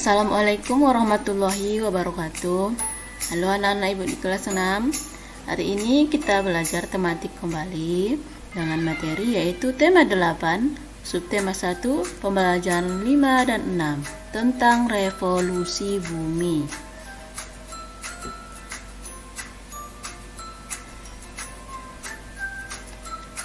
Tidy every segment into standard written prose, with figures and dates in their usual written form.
Assalamualaikum warahmatullahi wabarakatuh. Halo anak-anak ibu di kelas 6. Hari ini kita belajar tematik kembali dengan materi yaitu tema 8, subtema 1, pembelajaran 5 dan 6 tentang revolusi bumi.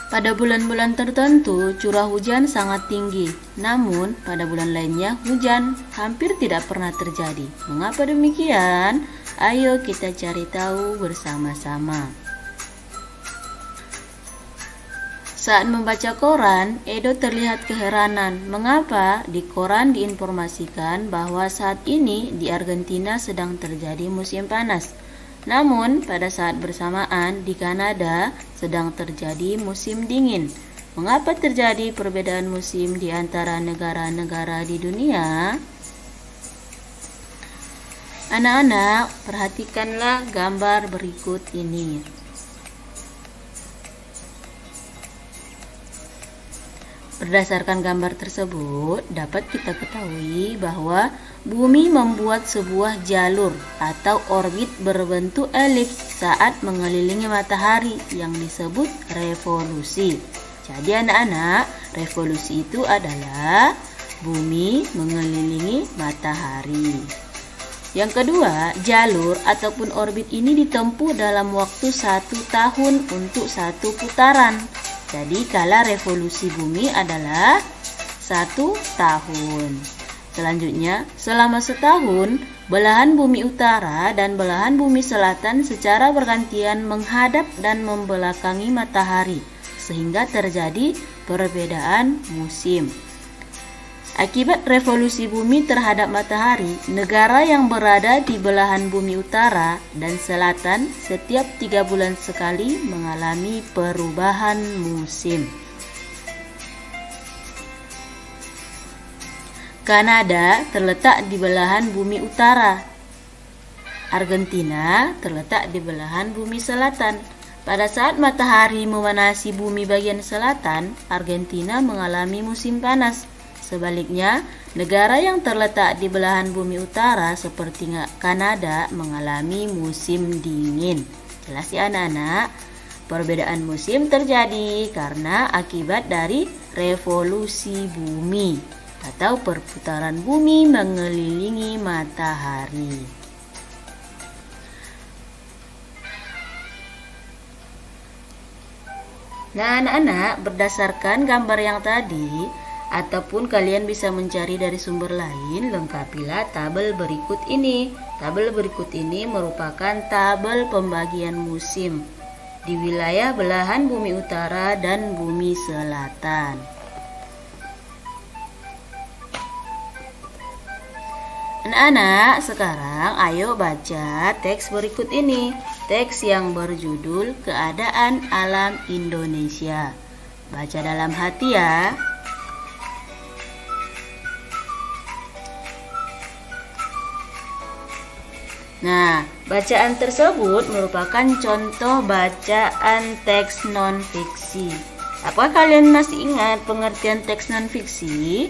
Pada bulan-bulan tertentu, curah hujan sangat tinggi. Namun, pada bulan lainnya, hujan hampir tidak pernah terjadi. Mengapa demikian? Ayo kita cari tahu bersama-sama. Saat membaca koran, Edo terlihat keheranan. Mengapa di koran diinformasikan bahwa saat ini di Argentina sedang terjadi musim panas. Namun, pada saat bersamaan di Kanada sedang terjadi musim dingin. Mengapa terjadi perbedaan musim di antara negara-negara di dunia? Anak-anak, perhatikanlah gambar berikut ini. Berdasarkan gambar tersebut, dapat kita ketahui bahwa bumi membuat sebuah jalur atau orbit berbentuk elips saat mengelilingi matahari yang disebut revolusi. Jadi anak-anak, revolusi itu adalah bumi mengelilingi matahari. Yang kedua, jalur ataupun orbit ini ditempuh dalam waktu 1 tahun untuk 1 putaran. Jadi kala revolusi bumi adalah 1 tahun. Selanjutnya, selama setahun, belahan bumi utara dan belahan bumi selatan secara bergantian menghadap dan membelakangi matahari, sehingga terjadi perbedaan musim. Akibat revolusi bumi terhadap matahari, negara yang berada di belahan bumi utara dan selatan setiap 3 bulan sekali mengalami perubahan musim. Kanada terletak di belahan bumi utara. Argentina terletak di belahan bumi selatan. Pada saat matahari memanasi bumi bagian selatan, Argentina mengalami musim panas. Sebaliknya, negara yang terletak di belahan bumi utara seperti Kanada mengalami musim dingin. Jelas ya anak-anak? Perbedaan musim terjadi karena akibat dari revolusi bumi atau perputaran bumi mengelilingi matahari. Nah anak-anak, berdasarkan gambar yang tadi, ataupun kalian bisa mencari dari sumber lain, lengkapilah tabel berikut ini. Tabel berikut ini merupakan tabel pembagian musim di wilayah belahan bumi utara dan bumi selatan. Anak-anak, sekarang ayo baca teks berikut ini. Teks yang berjudul Keadaan Alam Indonesia. Baca dalam hati ya. Nah, bacaan tersebut merupakan contoh bacaan teks non-fiksi. Apakah kalian masih ingat pengertian teks non-fiksi?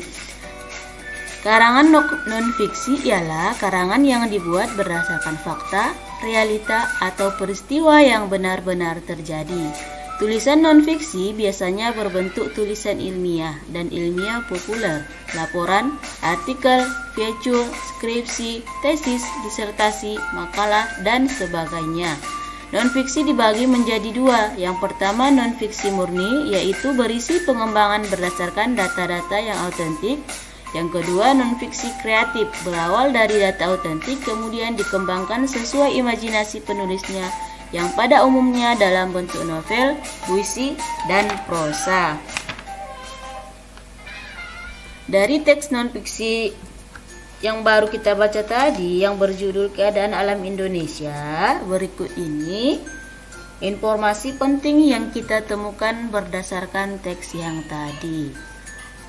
Karangan non-fiksi ialah karangan yang dibuat berdasarkan fakta, realita, atau peristiwa yang benar-benar terjadi. Tulisan non-fiksi biasanya berbentuk tulisan ilmiah dan ilmiah populer, laporan, artikel, feature, skripsi, tesis, disertasi, makalah, dan sebagainya. Non-fiksi dibagi menjadi 2. Yang pertama non-fiksi murni, yaitu berisi pengembangan berdasarkan data-data yang autentik. Yang kedua non-fiksi kreatif, berawal dari data autentik kemudian dikembangkan sesuai imajinasi penulisnya, yang pada umumnya dalam bentuk novel, puisi, dan prosa. Dari teks non-fiksi yang baru kita baca tadi, yang berjudul Keadaan Alam Indonesia, berikut ini informasi penting yang kita temukan berdasarkan teks yang tadi.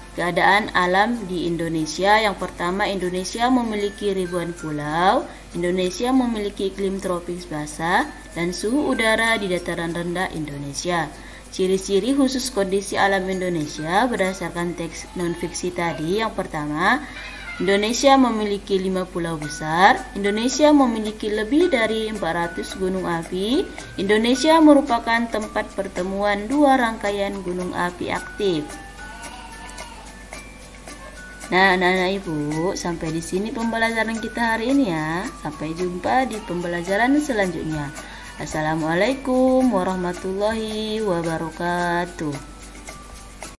Keadaan alam di Indonesia. Yang pertama, Indonesia memiliki ribuan pulau. Indonesia memiliki iklim tropis basah dan suhu udara di dataran rendah Indonesia. Ciri-ciri khusus kondisi alam Indonesia berdasarkan teks non-fiksi tadi. Yang pertama, Indonesia memiliki 5 pulau besar. Indonesia memiliki lebih dari 400 gunung api. Indonesia merupakan tempat pertemuan 2 rangkaian gunung api aktif. Nah, anak-anak Ibu, sampai di sini pembelajaran kita hari ini ya. Sampai jumpa di pembelajaran selanjutnya. Assalamualaikum warahmatullahi wabarakatuh.